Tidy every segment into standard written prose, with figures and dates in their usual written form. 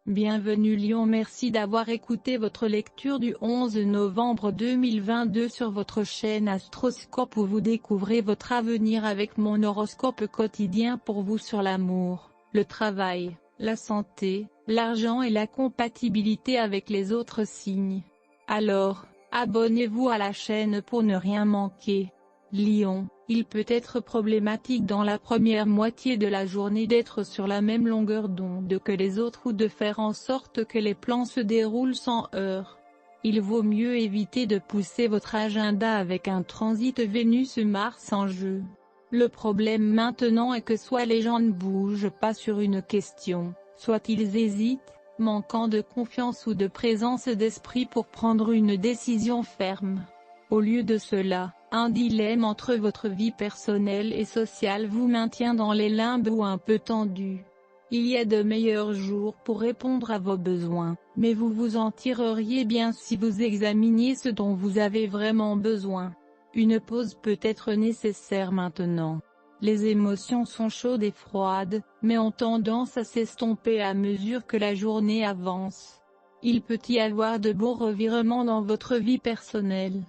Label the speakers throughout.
Speaker 1: Bienvenue Lion, merci d'avoir écouté votre lecture du 11 novembre 2022 sur votre chaîne Astroscope où vous découvrez votre avenir avec mon horoscope quotidien pour vous sur l'amour, le travail, la santé, l'argent et la compatibilité avec les autres signes. Alors, abonnez-vous à la chaîne pour ne rien manquer. Lion, il peut être problématique dans la première moitié de la journée d'être sur la même longueur d'onde que les autres ou de faire en sorte que les plans se déroulent sans heurts. Il vaut mieux éviter de pousser votre agenda avec un transit Vénus-Mars en jeu. Le problème maintenant est que soit les gens ne bougent pas sur une question, soit ils hésitent, manquant de confiance ou de présence d'esprit pour prendre une décision ferme. Au lieu de cela, un dilemme entre votre vie personnelle et sociale vous maintient dans les limbes ou un peu tendu. Il y a de meilleurs jours pour répondre à vos besoins, mais vous vous en tireriez bien si vous examiniez ce dont vous avez vraiment besoin. Une pause peut être nécessaire maintenant. Les émotions sont chaudes et froides, mais ont tendance à s'estomper à mesure que la journée avance. Il peut y avoir de beaux revirements dans votre vie personnelle.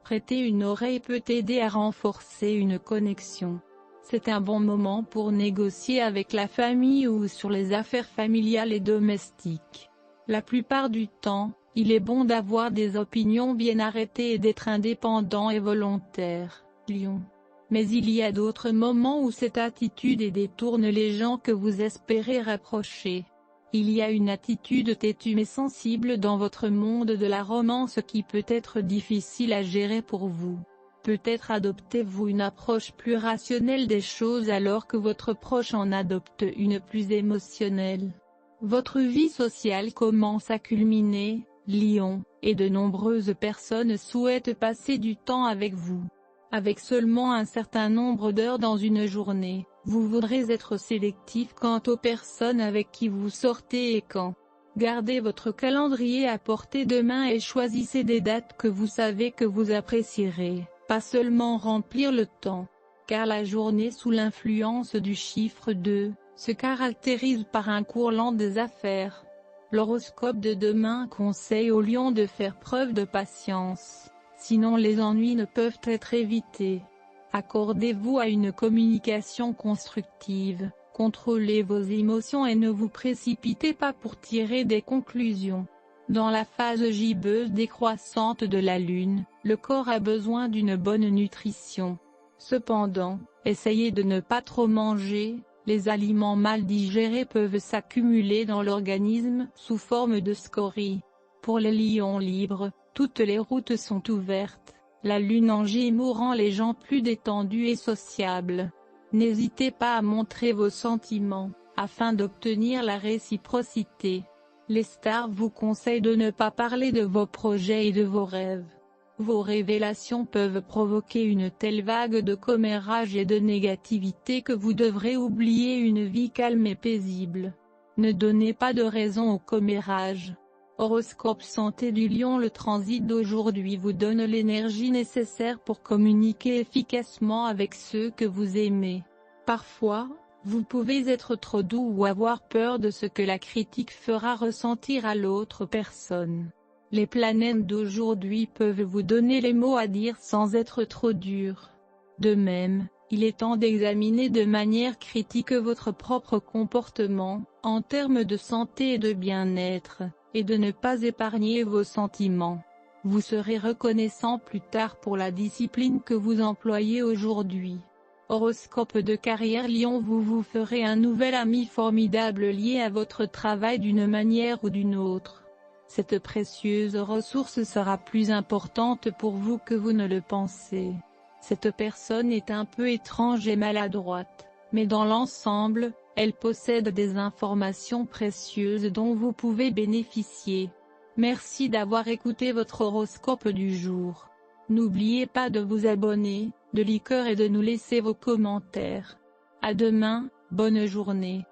Speaker 1: Prêter une oreille peut aider à renforcer une connexion. C'est un bon moment pour négocier avec la famille ou sur les affaires familiales et domestiques. La plupart du temps, il est bon d'avoir des opinions bien arrêtées et d'être indépendant et volontaire, Lion. Mais il y a d'autres moments où cette attitude détourne les gens que vous espérez rapprocher. Il y a une attitude têtue mais sensible dans votre monde de la romance qui peut être difficile à gérer pour vous. Peut-être adoptez-vous une approche plus rationnelle des choses alors que votre proche en adopte une plus émotionnelle. Votre vie sociale commence à culminer, Lion, et de nombreuses personnes souhaitent passer du temps avec vous. Avec seulement un certain nombre d'heures dans une journée, vous voudrez être sélectif quant aux personnes avec qui vous sortez et quand. Gardez votre calendrier à portée de main et choisissez des dates que vous savez que vous apprécierez, pas seulement remplir le temps. Car la journée sous l'influence du chiffre 2, se caractérise par un cours lent des affaires. L'horoscope de demain conseille aux lions de faire preuve de patience. Sinon les ennuis ne peuvent être évités. Accordez-vous à une communication constructive, contrôlez vos émotions et ne vous précipitez pas pour tirer des conclusions. Dans la phase gibbeuse décroissante de la Lune, le corps a besoin d'une bonne nutrition. Cependant, essayez de ne pas trop manger, les aliments mal digérés peuvent s'accumuler dans l'organisme sous forme de scories. Pour les lions libres, toutes les routes sont ouvertes, la lune en Gémeaux rend les gens plus détendus et sociables. N'hésitez pas à montrer vos sentiments, afin d'obtenir la réciprocité. Les stars vous conseillent de ne pas parler de vos projets et de vos rêves. Vos révélations peuvent provoquer une telle vague de commérage et de négativité que vous devrez oublier une vie calme et paisible. Ne donnez pas de raison au commérage. Horoscope santé du lion. Le transit d'aujourd'hui vous donne l'énergie nécessaire pour communiquer efficacement avec ceux que vous aimez. Parfois, vous pouvez être trop doux ou avoir peur de ce que la critique fera ressentir à l'autre personne. Les planètes d'aujourd'hui peuvent vous donner les mots à dire sans être trop durs. De même, il est temps d'examiner de manière critique votre propre comportement, en termes de santé et de bien-être, et de ne pas épargner vos sentiments. Vous serez reconnaissant plus tard pour la discipline que vous employez aujourd'hui. Horoscope de carrière Lion. Vous ferez un nouvel ami formidable lié à votre travail d'une manière ou d'une autre. Cette précieuse ressource sera plus importante pour vous que vous ne le pensez. Cette personne est un peu étrange et maladroite, mais dans l'ensemble, elle possède des informations précieuses dont vous pouvez bénéficier. Merci d'avoir écouté votre horoscope du jour. N'oubliez pas de vous abonner, de liker et de nous laisser vos commentaires. À demain, bonne journée.